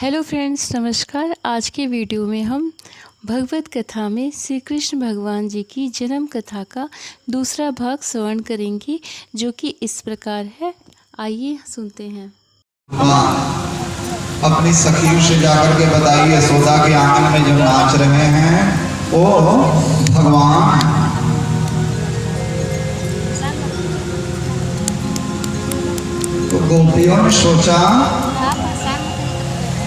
Hello friends, नमस्कार। आज के वीडियो में हम भगवत कथा में श्री कृष्ण भगवान जी की जन्म कथा का दूसरा भाग श्रवण करेंगे, जो कि इस प्रकार है। आइए सुनते हैं। अपनी सखियों से जाकर के बताइए, यशोदा के आंगन में जो नाच रहे हैं वो भगवान। तो गोपियों ने सोचा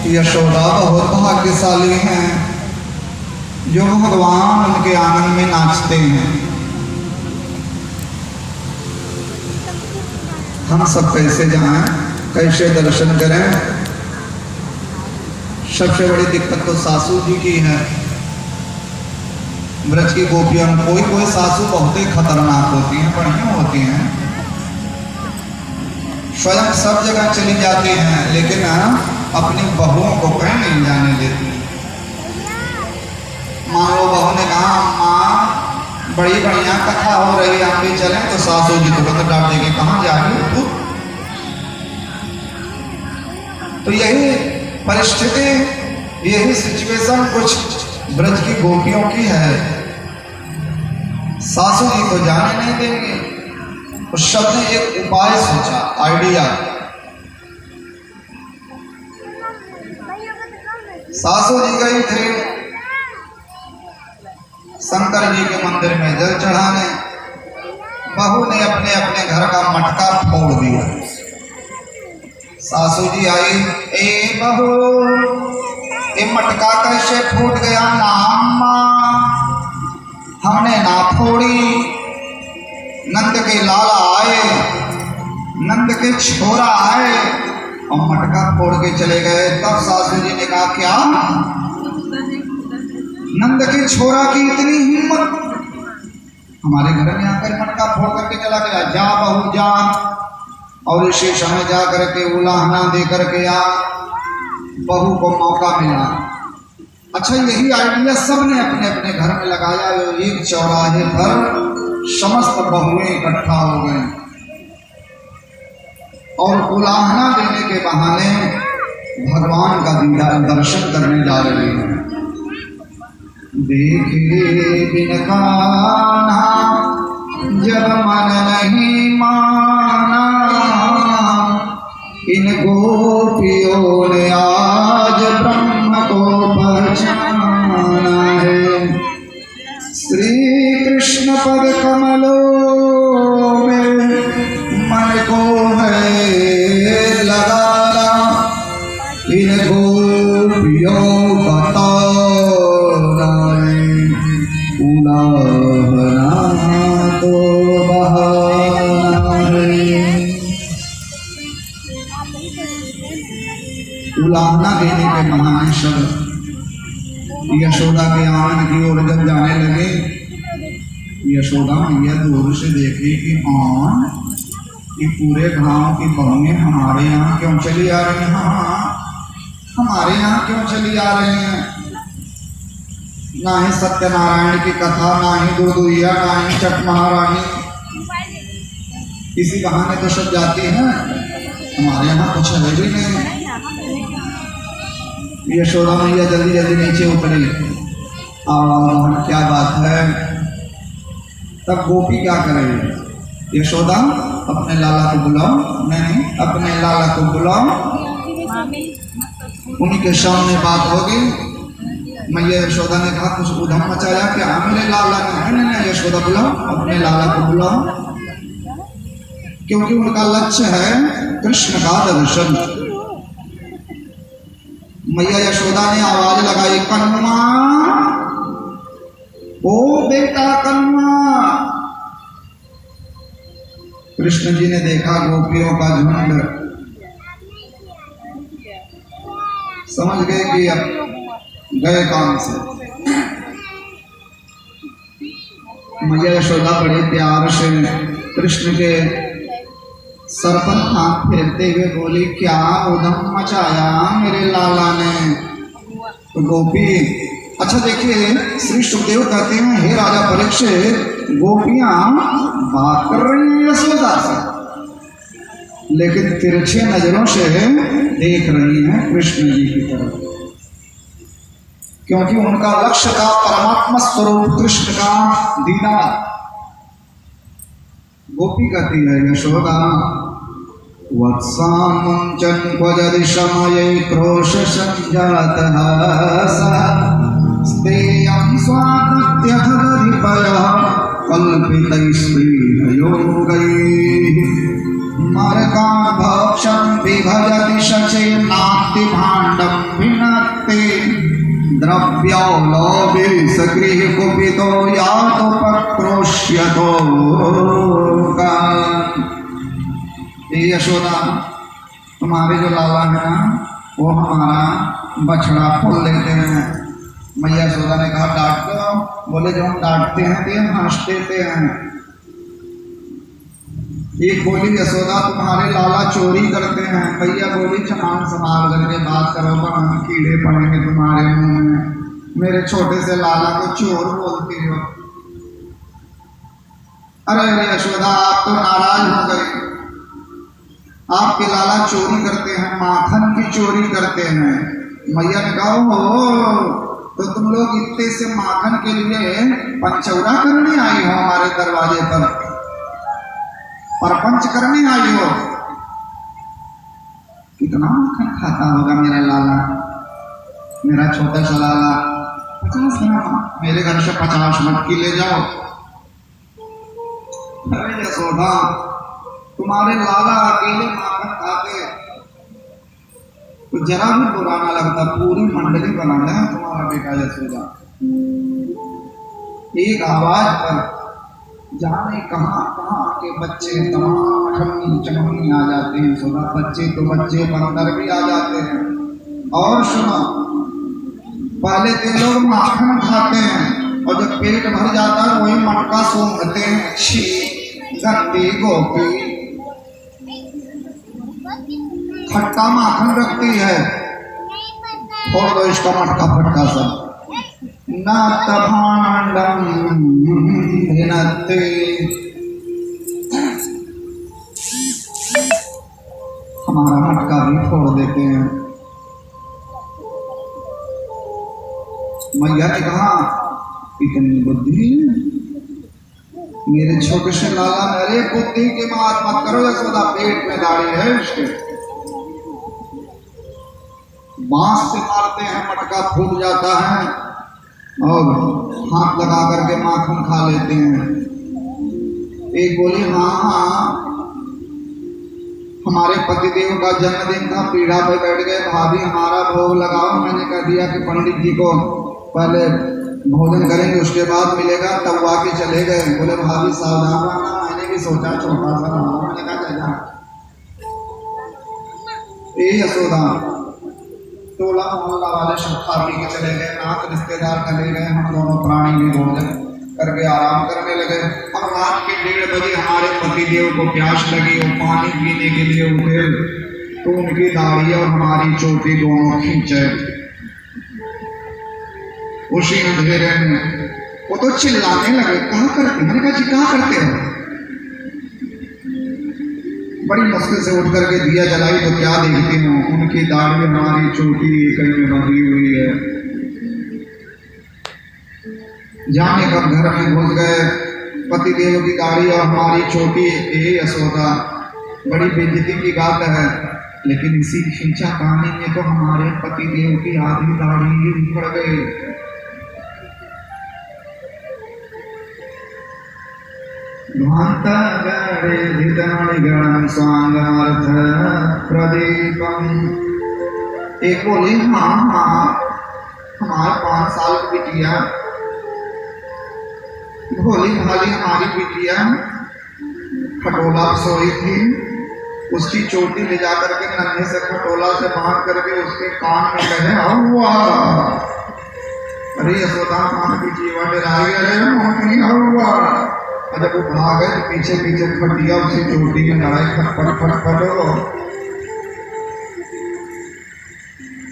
यशोदा बहुत भाग्यशाली हैं जो भगवान उनके आंगन में नाचते हैं। हम सब कैसे जाएं, कैसे दर्शन करें? सबसे बड़ी दिक्कत तो सासू जी की है। ब्रज की गोपियों में कोई सासू बहुत ही खतरनाक होती हैं, बढ़िया होती हैं, स्वयं सब जगह चली जाती हैं, लेकिन अपनी बहुओं को कहीं नहीं जाने देती। मान लो बहू ने कहा, माँ बड़ी बढ़िया कथा हो रही है, आप भी चलें, तो सासू जी तुरंत डांट देगी, कहाँ जा रही हो तू? तो यही परिस्थिति, यही सिचुएशन कुछ ब्रज की गोपियों की है। सासू जी को जाने नहीं देंगे। उस शब्द ने एक उपाय सोचा, आइडिया। सासू जी गई थे शंकर जी के मंदिर में जल चढ़ाने। बहू ने अपने अपने घर का मटका फोड़ दिया। सासू जी आई, ए बहू, ये मटका कैसे फूट गया? ना अम्मा, हमने ना फोड़ी। नंद के लाला आए, नंद के छोरा आए और मटका फोड़ के चले गए। तब सासू जी ने कहा, क्या नंद के छोरा की इतनी हिम्मत, हमारे घर में आकर मटका फोड़ करके चला गया? जा बहू जा, और इसी समय जा करके उलाहना दे करके आ। बहू को मौका मिला। अच्छा, यही आइडिया सबने अपने अपने घर में लगाया। एक चौराहे पर समस्त बहुएं इकट्ठा हो गए और उलाहना देने के बहाने भगवान का दीदार दर्शन करने जा रहे हैं। देखे बिन कान्हा जब मन नहीं माना, इन गोपियों ने आज ब्रह्म को पहचाना है। श्री कृष्ण पद कमलों में मन को है लगाना, इन गोपियों का ताना उलाहना तो बहाना है। उलाहना देने के बहाने शब्द यशोदा के आंगन की ओर जब जाने लगे, यशोदा मैया दूर से देखी कि कौन ये पूरे गांव की बहुएं हमारे यहाँ क्यों चली आ रही हैं? हमारे यहाँ क्यों चली आ रही हैं? ना ही सत्यनारायण की कथा, ना ही दुर्दुइया, ना ही चट महारानी, इसी बहाने तो सब जाती हैं। हमारे यहाँ कुछ है भी नहीं। यशोदा मैया जल्दी जल्दी नीचे उतरी। क्या बात है? तब गोपी क्या करेगी? यशोदा अपने लाला को बुलाओ। नहीं, अपने लाला को बुलाओ, उन्हीं के सामने बात होगी। मैया यशोदा ने कहा, कुछ उधम मचाया क्या मेरे लाला ने? नहीं, यशोदा बुलाओ, अपने लाला को बुलाओ, क्योंकि उनका लक्ष्य है कृष्ण का दर्शन। मैया यशोदा ने आवाज लगाई, कन्वा, ओ बेटा कन्वा। कृष्ण जी ने देखा गोपियों का झुंड, समझ गए कि अब गए काम से। मैया यशोदा बड़े प्यार से कृष्ण के सर पर हाथ फेरते हुए बोली, क्या उधम मचाया मेरे लाला ने? तो गोपी, अच्छा देखिए, श्री सुखदेव कहते हैं, हे राजा परीक्षित, गोपियां बात कर रही हैं यशोदा से, लेकिन तिरछे नजरों से देख रही हैं कृष्ण जी की तरफ, क्योंकि उनका लक्ष्य था परमात्मा स्वरूप कृष्ण का दीदार। गोपी कहती है यशोदा वत्सामुंचन क्वजदि समये क्रोश संजातः स्तेयं स्वातत्यधधिपयः कल्पितैस्त्रीहयोगैः मरकां भक्षं विभजति शचेनास्ति भाण्डं विनक्ति द्रव्यौलोभे सगृह कुपितो यातोपक्रोश्यतो। यशोदा तुम्हारे जो लाला है ना वो हमारा बछड़ा खोल लेते हैं। मैया यशोदा ने कहा डांट दो। बोले जो हम डांटते हैं तो हम हंस देते हैं। एक बोली यशोदा तुम्हारे लाला चोरी करते हैं। भैया बोली चमान संभाल करके बात करो पर कीड़े पड़ेंगे तुम्हारे मुंह में। मेरे छोटे से लाला को चोर बोलती हो। अरे यशोदा आप तो नाराज हो गए। आपके लाला चोरी करते हैं, माखन की चोरी करते हैं। मैया ने कहा हो तो तुम लोग इतने से माखन के लिए पंचौरा करने आई हो हमारे दरवाजे पर, परपंच करने आई हो। कितना माखन खाता होगा मेरा लाला, मेरा छोटा सा लाला। 50 ग्राम मेरे घर से 50 मटकी ले जाओ। अरे यशोदा तुम्हारे लाला अकेले माखन खाते तो जरा भी बुरा ना लगता। पूरी मंडली बना है तुम्हारा बेटा यशोदा। एक आवाज पर जाने कहाँ कहाँ के बच्चे तमाम चमनी आ जाते हैं। यशोदा बच्चे तो बच्चे बंदर भी आ जाते हैं। और सुनो पहले तो लोग माखन खाते हैं और जब पेट भर जाता है वही मटका सूंघते हैं। छी गंदी गोपी खट्टा माखन रखती है। छोड़ दो इसका मटका फटका सब। न तभांडम भिनते हमारा मटका भी छोड़ देते हैं। मैया ने कहा इतनी बुद्धि मेरे छोटे से लाला। मेरे बुद्धि की बात मत करो यशोदा, पेट में दाढ़ी है इसके। बांस से मारते हैं मटका फूट जाता है और हाथ लगा करके माखन खा लेते हैं। एक बोली हाँ हाँ हमारे पतिदेव का जन्मदिन था, पीढ़ा पे बैठ गए। भाभी हमारा भोग लगाओ। मैंने कह दिया कि पंडित जी को पहले भोजन करेंगे उसके बाद मिलेगा, तब आके चले गए। बोले भाभी सावधान रहना। मैंने भी सोचा छोटा सा रहा। मैंने कहा चल यशोदा टोला मोहल्ला वाले सब खा पी के चले गए, नात रिश्तेदार चले गए। हम दोनों प्राणी भी भोजन करके आराम करने लगे। अब रात के 1:30 बजे हमारे पतिदेव को प्यास लगी और पानी पीने के लिए उठे तो उनकी दाढ़ी और हमारी चोटी दोनों खींचे। उसी अंधेरे में वो तो चिल्लाने लगे कहाँ करते। मैंने कहा जी कहाँ करते हो। बड़ी मुश्किल से उठ करके दिया जलाई तो क्या देखती हूँ उनकी दाढ़ी हमारी चोटी कहीं में बंधी हुई है। जाने कब घर में घुस गए। पतिदेव की दाढ़ी और हमारी चोटी। यशोदा बड़ी बेइज्जती की बात है, लेकिन इसी खींचा कहानी में तो हमारे पतिदेव की आधी दाढ़ी उखड़ गई। एक बोली हाँ हाँ हमारे 5 साल की बिटिया भोली भाली हमारी बिटिया खटोला सोई थी। उसकी चोटी ले जा करके नन्हे से खटोला से बांध करके उसके कान में कहे हुआ। अरे यशोदा कान की जीवन डरा हुआ। जब वो भागे तो पीछे पीछे फटिया उसी चोटी में लड़ाई फटफट फटफट।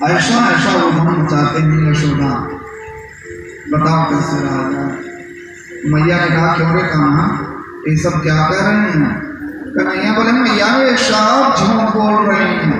ऐसा ऐसा उधम मचाते हैं यशोदा। बताओ कैसे रहा जाए। मैया ने कहा क्यों रे कहा ये सब क्या कर रहे हैं। कन्हैया बोले मैया ये सब झूठ बोल रहे हैं।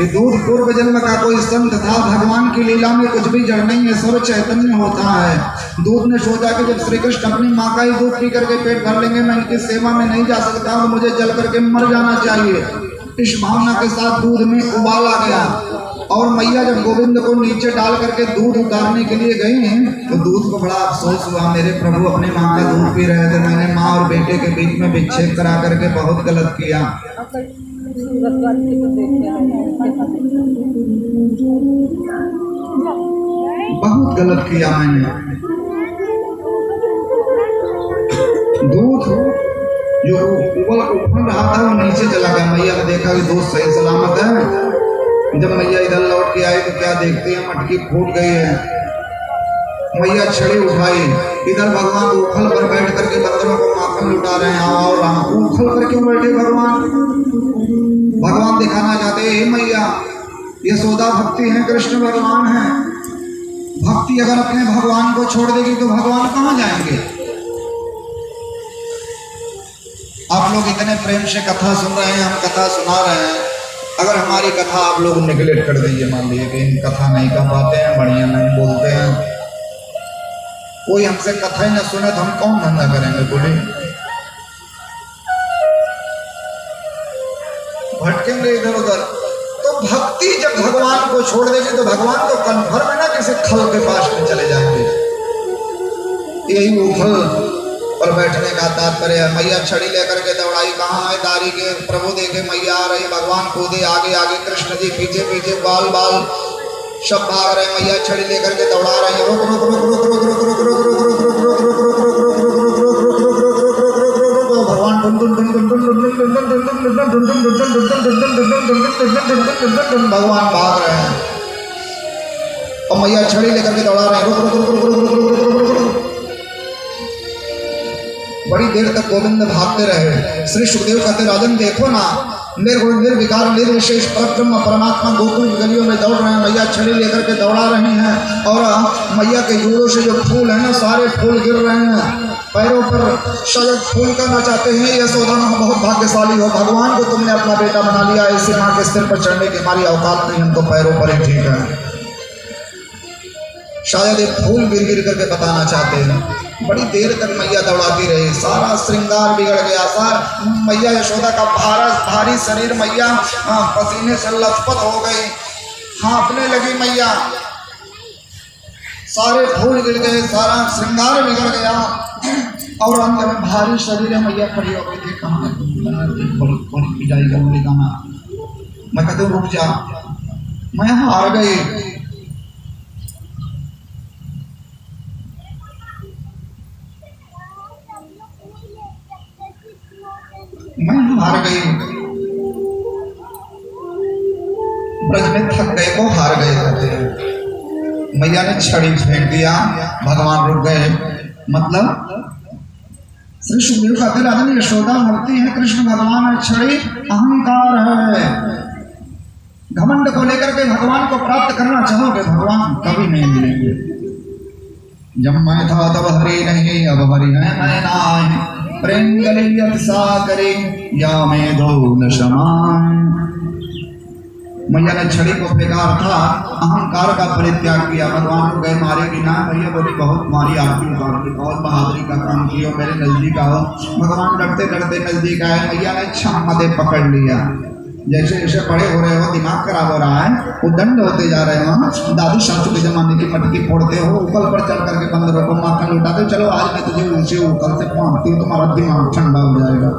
ये दूध पूर्व जन्म का कोई संत था। भगवान की लीला में कुछ भी जड़ नहीं है, सब चैतन्य होता है। दूध ने सोचा कि जब श्री कृष्ण अपनी माँ का ही दूध पी करके पेट भर लेंगे, मैं इनकी सेवा में नहीं जा सकता और मुझे जल करके मर जाना चाहिए। इस भावना के साथ दूध में उबाल आ गया और मैया जब गोविंद को नीचे डाल करके दूध उतारने के लिए गई तो दूध को बड़ा अफसोस हुआ, मेरे प्रभु अपनी माँ का दूध पी रहे थे, मैंने माँ और बेटे के बीच में विच्छेद करा करके बहुत गलत किया। बहुत गलत किया मैंने। दूध जो उबल रहा था वो नीचे चला गया। मैया ने देखा कि दूध सही सलामत है। जब मैया इधर लौट के आई तो क्या देखती है, मटकी फूट गई है। मैया छड़ी उठाई, इधर भगवान उखल पर बैठ करके बंदरों को माखन लुटा रहे हैं। और उखल पर क्यों बैठे भगवान? भगवान दिखाना चाहते हैं मैया यशोदा भक्ति है, कृष्ण भगवान है। भक्ति अगर अपने भगवान को छोड़ देगी तो भगवान कहाँ जाएंगे? आप लोग इतने प्रेम से कथा सुन रहे हैं, हम कथा सुना रहे हैं, अगर हमारी कथा आप लोग निगलेक्ट कर दीजिए, मान लीजिए कि हम कथा नहीं कर पाते हैं, बढ़िया नहीं बोलते हैं, कोई हमसे कथा ही न सुने तो हम कौन धंधा करेंगे? बोले भटकेंगे इधर उधर। तो भक्ति जब भगवान को छोड़ देगी तो भगवान तो कन्फर्म है ना किसी खल के पास में चले जाएंगे। यही उखल पर बैठने का तात्पर्य है। मैया छड़ी लेकर के दौड़ाई, कहाँ है दारी के प्रभु देखे मैया आ रही, भगवान कूदे आगे आगे, कृष्ण जी पीछे पीछे, बाल बाल सब भाग रहे। मैया छड़ी लेकर के दौड़ा रहे हैं, रुक रुक रुक रुक रुक रुक रुक रुक रुक रुक रुक रुक रुक रुक रुक भगवान भाग रहे हैं और मैया छड़ी लेकर के दौड़ा रहे हैं, रुक रुक रुक रुक रुक रुक रुक रुक रुक रुक। बड़ी देर तक गोविंद भागते रहे। श्री सुखदेव कहते राजन देखो ना, निर्गुण निर्विकार निर्विशेष परब्रह्म परमात्मा गोकुल गलियों में दौड़ रहे हैं, मैया छड़ी लेकर के दौड़ा रही हैं और मैया के जोड़ों से जो फूल है ना सारे फूल गिर रहे हैं, पैरों पर शायद फूल करना चाहते हैं। यशोदा बहुत भाग्यशाली हो, भगवान को तुमने अपना बेटा बना लिया, ऐसी माँ के सिर पर चढ़ने की हमारी औकात नहीं, हम तो पैरों पर ही ठीक है। शायद एक फूल गिर गिर करके बताना चाहते हैं। बड़ी देर तक मैया दौड़ाती रही, सारा श्रृंगार बिगड़ गया। सार मैया यशोदा का भारी शरीर, मैया पसीने से लथपथ हो गई, हाँफने लगी मैया, सारे फूल गिर गए, सारा श्रृंगार बिगड़ गया और अंत में भारी शरीर है। मैया खड़ी हो गई थी, कहाँ जाएगा बोले कहाँ? मैं कहते रुक जा, मैं हार गई। मैं हार गई, ब्रज में थक गए को हार गए कहते हैं। मैया ने छड़ी फेंक दिया, भगवान रुक गए। मतलब श्री सुखदेव कहते राजन यशोदा भक्ति है, कृष्ण भगवान है, छड़ी अहंकार है। घमंड को लेकर के भगवान को प्राप्त करना चाहोगे, भगवान कभी नहीं मिलेंगे। जब मैं था तब हरि नहीं, अब हरि है मैं नाय, प्रेम गलियत सागरे या में दो न समान। मैया ने छड़ी को फेंका था, अहंकार का परित्याग किया, भगवान को गए मारेगी ना। भैया बोली बहुत मारी आपकी बहुत बहादुरी का काम किया, मेरे नजदीक आओ। भगवान डरते डरते नजदीक आए, मैया ने छामदे पकड़ लिया। जैसे जैसे बड़े हो रहे हो, दिमाग खराब हो रहा है, वो दंड होते जा रहे हो। दादी सासू के जमाने की मटकी फोड़ते हो, ऊपर पर चढ़ करके बंदरों को माखन लुटाते, चलो आज मैं तुझे ऊंचे ऊपर से पहुंचती हूँ, तुम्हारा दिमाग ठंडा हो जाएगा,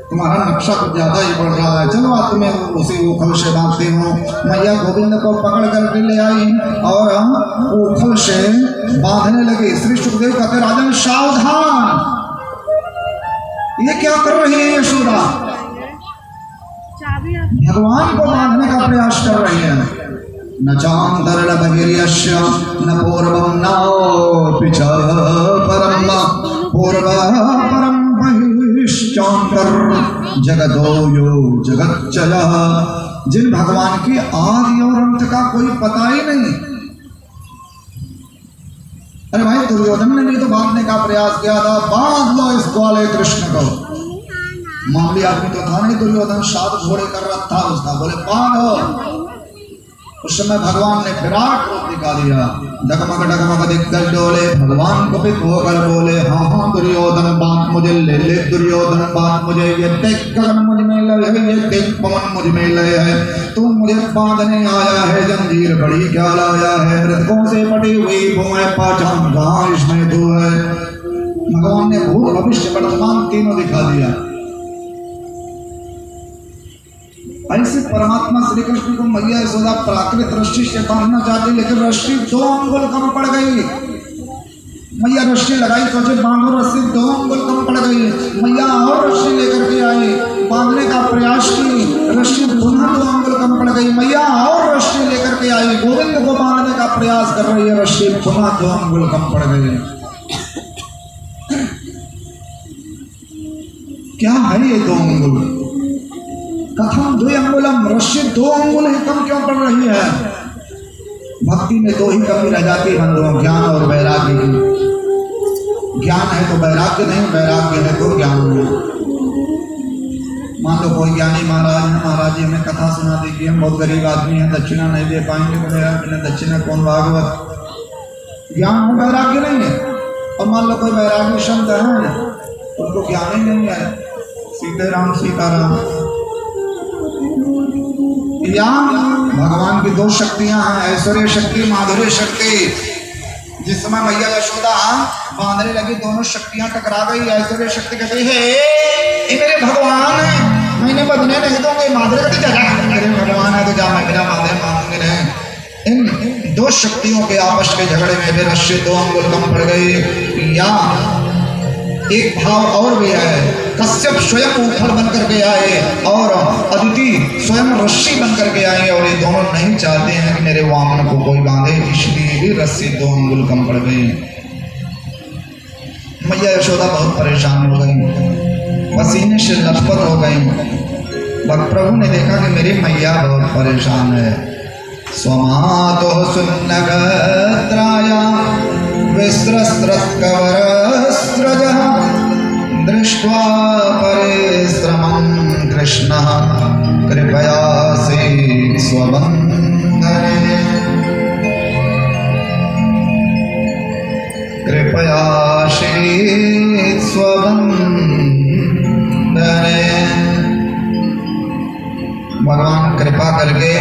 तुम्हारा नक्शा कुछ ज्यादा ही बढ़ रहा है, चलो आज तुम्हें उसी उखल से बांधती हूँ। मैया गोविंद को पकड़ करके ले आई और उखल से बांधने लगी। श्री सुखदेव कहते राजन सावधान, ये क्या कर रही है यशोदा? भगवान को बांधने का प्रयास कर रही है। न चांतर बहिर्यस्य न पूर्वम न पिछा परम पूर्व परम बहिश्चांतर जगतो यो जगत चला। जिन भगवान की आदि और अंत का कोई पता ही नहीं। अरे भाई दुर्योधन ने भी तो बांधने का प्रयास किया था, बांध लो इस ग्वाले कृष्ण को। मामूली आदमी तो था नहीं, दुर्योधन 7 घोड़े कर रहा था उसका, बोले कौन हो? उस समय भगवान ने विराट रूप दिखा दिया, डगमग दिग्गज डोले, भगवान को भी होकर बोले हाँ हाँ दुर्योधन बात मुझे ले ले, दुर्योधन बात मुझे, ये देख गगन मुझ में लय है, ये देख पवन मुझ में लय है, तू मुझे बांधने आया है, जंजीर बड़ी क्या लाया है, मृतकों से पटी हुई भूमि पहचान कहाँ इसमें तू है। भगवान ने भूत भविष्य वर्तमान तीनों दिखा दिया। ऐसे परमात्मा श्री कृष्ण को मैया यशोदा प्राकृत रस्सी से बांधना चाहती, लेकिन रस्सी 2 अंगुल कम पड़ गई। मैया रस्सी लगाई, सोचे बांधो, रस्सी 2 अंगुल कम पड़ गई। मैया और रस्सी लेकर के आई, बांधने का प्रयास की, रस्सी पुनः 2 अंगुल कम पड़ गई। मैया और रस्सी लेकर के आई, गोविंद को बांधने का प्रयास कर रही है, रस्सी पुनः 2 अंगुल कम पड़ गई। क्या है ये 2 अंगुल? कथम 2 अंगुलम, रस्सी 2 अंगुल ही कम क्यों पड़ रही है? भक्ति में 2 ही कमी रह जाती है बंधुओं, ज्ञान और वैराग्य की। ज्ञान है तो वैराग्य नहीं, वैराग्य है तो ज्ञान नहीं। मान लो कोई ज्ञानी महाराज है, महाराज जी हमें कथा सुना दीजिए, हम बहुत गरीब आदमी हैं, दक्षिणा नहीं दे पाएंगे, बोले यार बिना दक्षिणा कौन भागवत। ज्ञान है, वैराग्य नहीं है। और मान लो कोई वैराग्य शब्द है, उनको ज्ञान ही नहीं है, सीताराम सीताराम। या भगवान की 2 शक्तियां हैं, ऐश्वर्य शक्ति, माधुर्य शक्ति। जिस समय मैया यशोदा बांधने लगी, दोनों शक्तियां टकरा गई। ऐश्वर्य शक्ति कहती है ये मेरे भगवान है, मैंने बदने नहीं दूंगे। माधुर्य कहती जा, मेरे भगवान है तो जा, मैं बिना बांधे मानूंगी नहीं। इन 2 शक्तियों के आपस के झगड़े में फिर रस्सी 2 अंगुल कम पड़ गई। या एक भाव और भी है, कश्यप स्वयं उखड़ बन करके आए और अदिति स्वयं रस्सी बन करके आए, और ये दोनों नहीं चाहते हैं कि मेरे वामन को कोई बांधे, इसलिए भी रस्सी 2 अंगुल कम पड़ गई। मैया यशोदा बहुत परेशान हो गई, पसीने से लथपथ हो गई। भक्त प्रभु ने देखा कि मेरी मैया बहुत परेशान है। स्वमातो सुन्नगत्राया विस्त्रस्त्रकवरस्त्रजः दृष्ट्वा परिश्रमं कृष्णः कृपयासीत् स्वबन्धने, कृपयासीत् स्वबन्धने। भगवान कृपा करके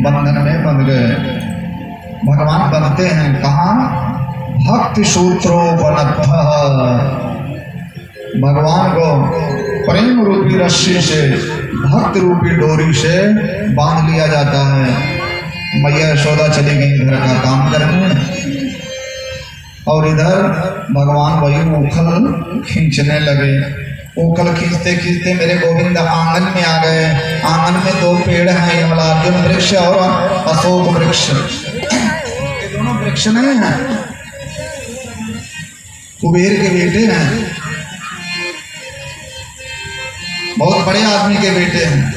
बंधन में बंध गए। भगवान बनते हैं कहाँ? भक्ति सूत्रोपनत्थ। भगवान को प्रेम रूपी रस्सी से, भक्त रूपी डोरी से बांध लिया जाता है। मैया यशोदा चली गई घर का काम करने, और इधर भगवान वही उखल खींचने लगे। उखल खींचते खींचते मेरे गोविंद आंगन में आ गए। आंगन में 2 पेड़ हैं, यमलार्जुन वृक्ष और अशोक वृक्ष। ये दोनों वृक्ष नहीं हैं, कुबेर के बेटे हैं, बहुत बड़े आदमी के बेटे हैं।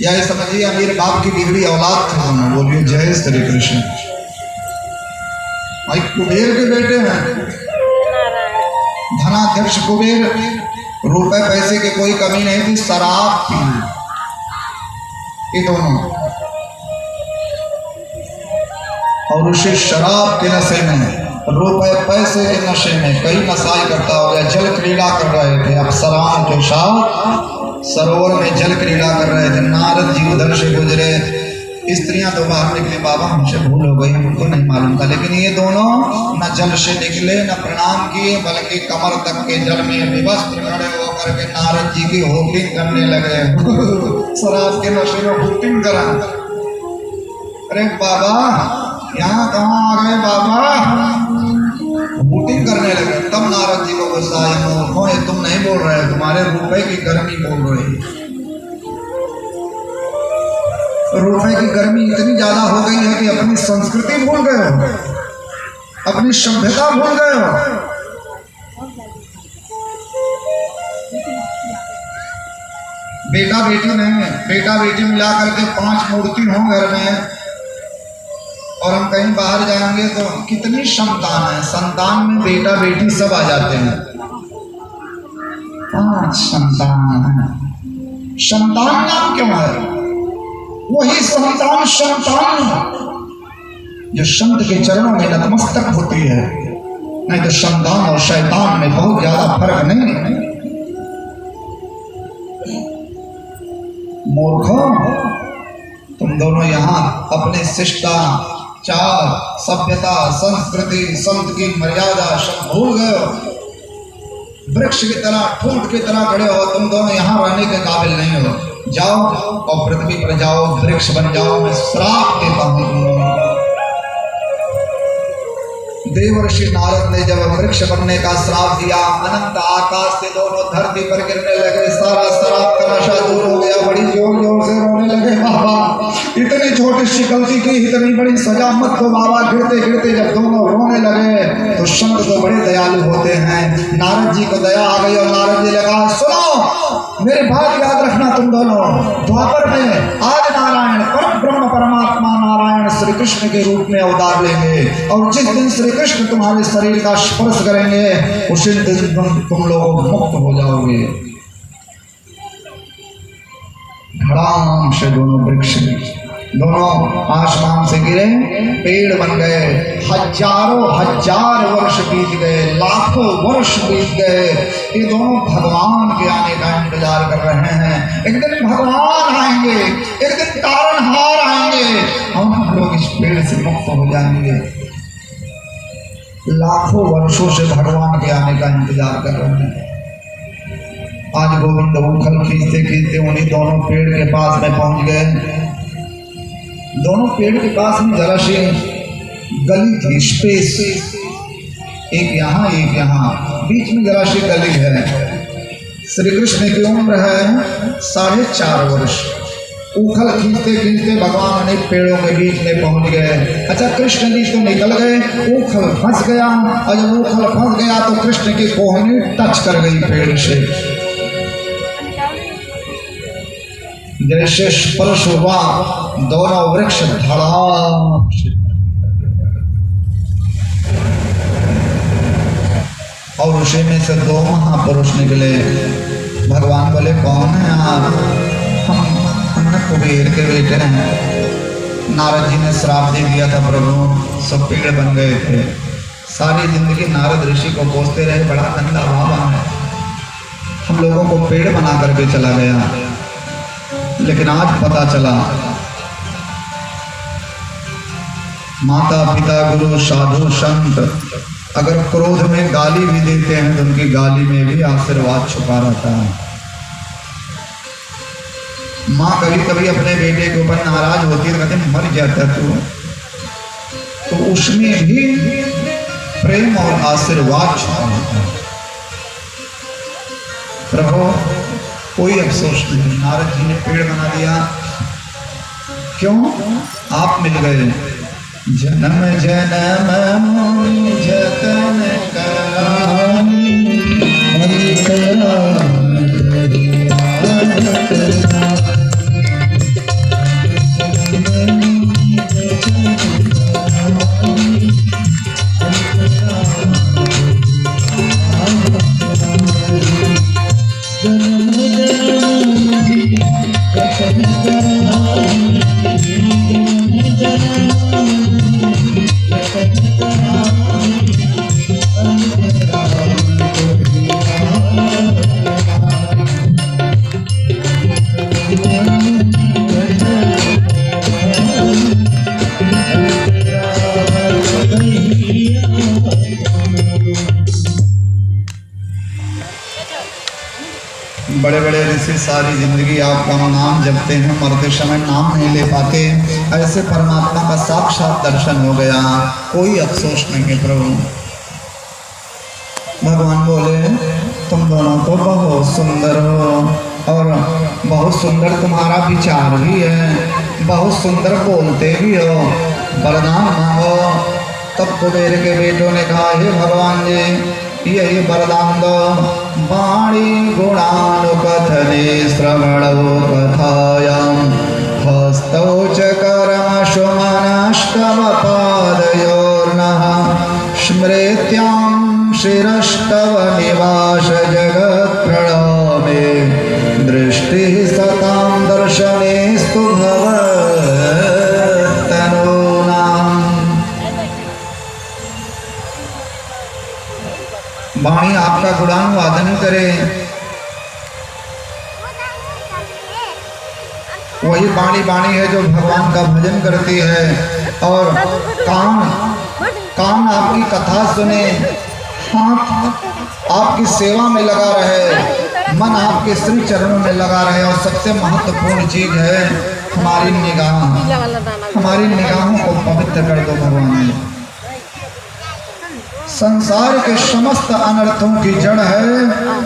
या ये समझिए अमीर बाप की बिगड़ी औलाद थे दोनों। बोलिए जय श्री कृष्ण। भाई कुबेर के बेटे हैं, धनाध्यक्ष कुबेर। रुपए पैसे की कोई कमी नहीं थी, शराब थी ये दोनों। और उसी शराब के नशे में, रुपए पैसे के नशे में कई नशाई करता हो गया। जल क्रीड़ा कर रहे थे अप्सराओं के साथ, सरोवर में जल क्रीड़ा कर रहे थे। नारद जी उधर से गुजरे, स्त्रियां तो बाहर निकली, बाबा हमसे भूल हो गई, हमको नहीं मालूम था। लेकिन ये दोनों न जल से निकले, न प्रणाम किए, बल्कि कमर तक के जल में विवस्त्र खड़े होकर के नारद जी की होपिंग करने लगे। शराब के नशे में होपिंग करा। अरे बाबा यहाँ कहाँ आ गए बाबा? वोटिंग करने लगे। तब नारद जी को गुस्सा आया, मूर्खों ये तुम नहीं बोल रहे, तुम्हारे रुपए की गर्मी बोल रही। रुपए की गर्मी इतनी ज्यादा हो गई है कि अपनी संस्कृति भूल गए हो, अपनी सभ्यता भूल गए हो। बेटा बेटी नहीं है, बेटा बेटी मिला करके 5 मूर्ति हो घर में, और हम कहीं बाहर जाएंगे तो कितनी संतान है, संतान में बेटा बेटी सब आ जाते हैं। 5 संतान है। संतान नाम क्यों है? वही संतान जो संत के चरणों में नतमस्तक होती है। नहीं तो संतान और शैतान में बहुत ज्यादा फर्क नहीं है। मूर्खों, तुम दोनों यहाँ अपने शिष्टाचार, सभ्यता, संस्कृति, संत की मर्यादा सब भूल गए हो। वृक्ष की तरह, ठूंठ की तरह खड़े हो। तुम दोनों यहाँ रहने के काबिल नहीं हो। जाओ और पृथ्वी पर जाओ, वृक्ष बन जाओ। मैं श्राप देता हूँ तुम दोनों को। देवर्षि नारद ने जब वृक्ष बनने का श्राप दिया, अनंत आकाश से दोनों धरती पर गिरने लगे। सारा शराब का नशा दूर हो गया। बड़ी जोर जोर से रोने लगे, बाबा इतनी छोटी सी गलती की, इतनी बड़ी सजा मत दो बाबा। गिरते गिरते जब दोनों रोने लगे तो संत तो बड़े दयालु होते हैं। नारद जी को दया आ गई और नारद जी लगा, सुनो मेरी बात याद रखना तुम दोनों। द्वापर में आज नारायण परम ब्रह्म परमात्मा नारायण श्री कृष्ण के रूप में अवतार लेंगे और जिस दिन श्री कृष्ण तुम्हारे शरीर का स्पर्श करेंगे उसी दिन तुम लोग मुक्त हो जाओगे। धड़ाम से दोनों वृक्ष दोनों आसमान से गिरे, पेड़ बन गए। हजारों हजार वर्ष बीत गए, लाखों वर्ष बीत गए। ये दोनों भगवान के आने का इंतजार कर रहे हैं। एक दिन भगवान आएंगे, एक दिन तारणहार आएंगे, हम लोग इस पेड़ से मुक्त हो जाएंगे। लाखों वर्षों से भगवान के आने का इंतजार कर रहे हैं। आज गोविंद उखल खींचते खींचते उन्हीं दोनों पेड़ के पास में पहुंच गए। दोनों पेड़ के पास में जरा सी गली थी, स्पेस, एक यहाँ एक यहाँ, बीच में जरा सी गली है। श्री कृष्ण की उम्र है 4.5 वर्ष। उखल खींचते खींचते भगवान अनेक पेड़ों के बीच में पहुंच गए। अच्छा, कृष्ण जी तो निकल गए, उखल फंस गया। और जब उखल फंस गया तो कृष्ण की कोहनी टच कर गई पेड़ से। जैसे स्पर्श हुआ दोनों वृक्ष धड़ाम से, और उसी में से 2 महापुरुष निकले। भगवान बोले, कौन है आप? हम कुबेर के बेटे हैं। नारद जी ने श्राप दे दिया था प्रभु, सब पेड़ बन गए थे। सारी जिंदगी नारद ऋषि को कोसते रहे, बड़ा गंदा बाबा है, हम लोगों को पेड़ बना करके चला गया। लेकिन आज पता चला माता पिता गुरु साधु संत अगर क्रोध में गाली भी देते हैं तो उनकी गाली में भी आशीर्वाद छुपा रहता है। माँ कभी कभी अपने बेटे के ऊपर नाराज होती है, कहते मर जाता तो उसमें भी प्रेम और आशीर्वाद छुपा होता है। प्रभु कोई अफसोस नहीं, नारद जी ने पेड़ बना दिया। क्यों? आप मिल गए। जन्म जन्म जतन बड़े बड़े ऋषि सारी जिंदगी आपका नाम जपते हैं, मरते समय नाम नहीं ले पाते। ऐसे परमात्मा का साक्षात दर्शन हो गया, कोई अफसोस नहीं है प्रभु। भगवान बोले, तुम दोनों तो बहुत सुंदर हो और बहुत सुंदर तुम्हारा विचार भी है, बहुत सुंदर बोलते भी हो, वरदान मांगो। तब कुबेर के बेटों ने कहा, हे भगवान जी यही वरदान दो। वाणी गुणानुकथने श्रवणो कथायां हस्तौ च कर्मसु मनस्तव पादयोर्नः स्मृत्यां शिरस्तव निवास जगत् प्रणव दृष्टि सतां दर्शनेस्तु भवत्तनूनाम्। वाणी आपका गुणानुवादन करे, वही वाणी वाणी है जो भगवान का भजन करती है। और कान आपकी कथा सुने, हाथ आपकी सेवा में लगा रहे, मन आपके श्री चरणों में लगा रहे। और सबसे महत्वपूर्ण चीज है हमारी निगाह, हमारी निगाहों को पवित्र कर दो भगवान। संसार के समस्त अनर्थों की जड़ है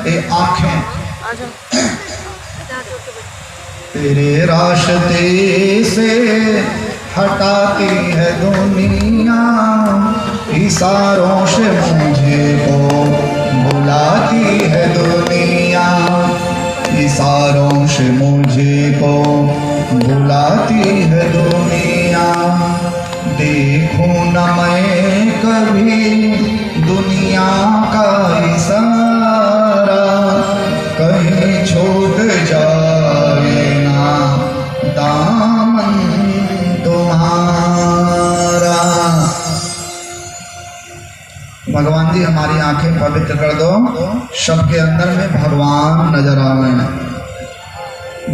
ये आंखें। तेरे रास्ते से हटाती है दुनिया, इशारों से मुझे को बुलाती है दुनिया, इशारों से मुझे को बुलाती है दुनिया। देखूं न मैं कभी दुनिया का इशारा, कहीं छूट जाए ना दामन तुम्हारा। भगवान जी हमारी आंखें पवित्र कर दो, सबके अंदर में भगवान नजर आवे।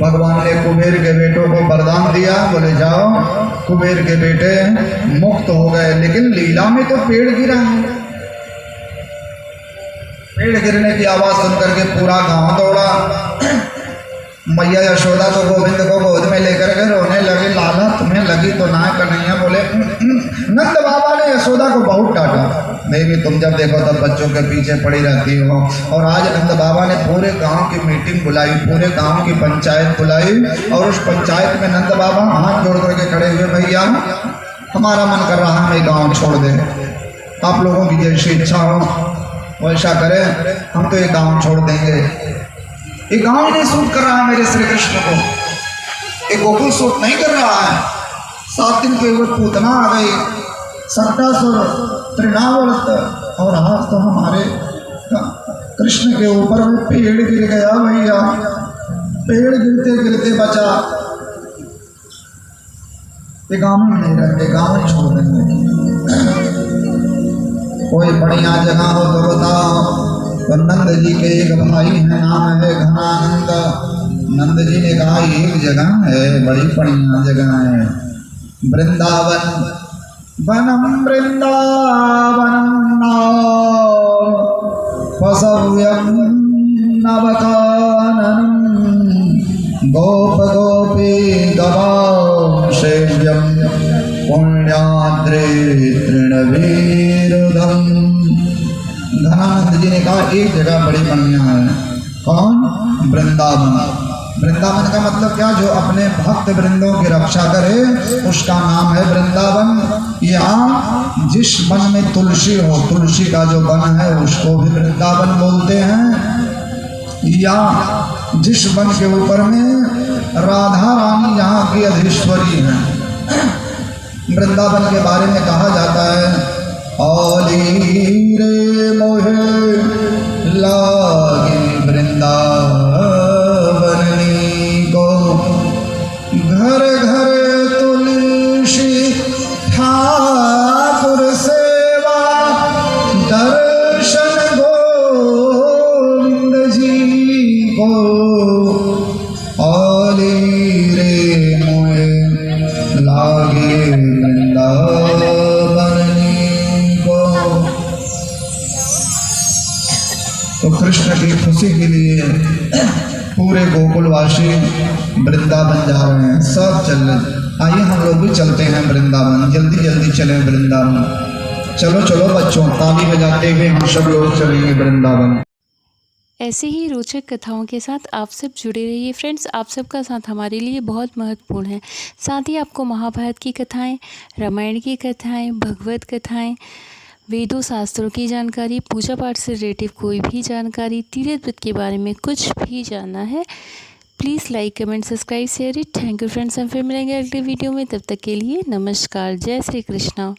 भगवान ने कुबेर के बेटों को वरदान दिया, बोले जाओ कुबेर के बेटे मुक्त हो गए। लेकिन लीला में तो पेड़ गिरा है। पेड़ गिरने की आवाज सुनकर के पूरा गांव दौड़ा। मैया यशोदा तो गोविंद को गोद में लेकर के रोने लगे, लाला तुम्हें लगी तो ना कन्हैया। बोले नंद बाबा ने यशोदा को बहुत डांटा, देवी तुम जब देखो तब बच्चों के पीछे पड़ी रहती हो। और आज नंद बाबा ने पूरे गांव की मीटिंग बुलाई, पूरे गांव की पंचायत बुलाई। और उस पंचायत में नंद बाबा हाथ जोड़ करके खड़े हुए, भैया हमारा मन कर रहा है मैं गाँव छोड़ दे, आप लोगों की जैसी इच्छा हो वैसा करें, हम तो ये गाँव छोड़ देंगे। ये गाँव नहीं सूट कर रहा है मेरे श्री कृष्ण को, ये गोकुल सूट नहीं कर रहा है। 7 दिन के ऊपर पूतना आ गई, सट्टासुर तृणावर्त, और हाथ तो हमारे कृष्ण के ऊपर में पेड़ गिर गया भैया, पेड़ गिरते गिरते बचा। ये गाँव में नहीं रहते, गाँव ही छोड़ देंगे। कोई बढ़िया जगह हो तो बताओ। तो नंद जी के एक भाई है, नाम है घनानंद। नंद जी ने कहा एक जगह है, बड़ी बढ़िया जगह है, वृंदावन। वनम वृंदावनम पशव्यम नवकाननम, गोप गोपी गवां सेव्यम, पुण्याद्रे तृणवीरुधम। धनानंद जी ने कहा एक जगह बड़ी बढ़िया है, कौन? वृंदावन। वृंदावन का मतलब क्या? जो अपने भक्त वृंदों की रक्षा करे उसका नाम है वृंदावन। यहाँ जिस वन में तुलसी हो, तुलसी का जो वन है उसको भी वृंदावन बोलते हैं। या जिस वन के ऊपर में राधा रानी यहाँ की अधीश्वरी है। वृंदावन के बारे में कहा जाता है, औली रे मोहे लागे वृंदावनी को, घर घर तुलसी ठाकुर सेवा, दर्शन गोविंद जी को। औली रे मोहे लागे वृंदावनी को। तो कृष्ण की खुशी के लिए पूरे गोकुलवासी वृंदावन जा रहे हैं, सब चल रहे। आइए हम लोग भी चलते हैं वृंदावन, जल्दी जल्दी चलें वृंदावन। चलो चलो बच्चों, ताली बजाते हुए हम सब लोग चलेंगे वृंदावन। ऐसे ही रोचक कथाओं के साथ आप सब जुड़े रहिए फ्रेंड्स। आप सबका साथ हमारे लिए बहुत महत्वपूर्ण है। साथ ही आपको महाभारत की कथाएं, रामायण की कथाएं, भगवत कथाएं, वेदों शास्त्रों की जानकारी, पूजा पाठ से रिलेटिव कोई भी जानकारी, तीर्थ व्रत के बारे में कुछ भी जानना है, please like comment subscribe share it. Thank you friends, हम फिर मिलेंगे अगले वीडियो में। तब तक के लिए नमस्कार, जय श्री कृष्णा।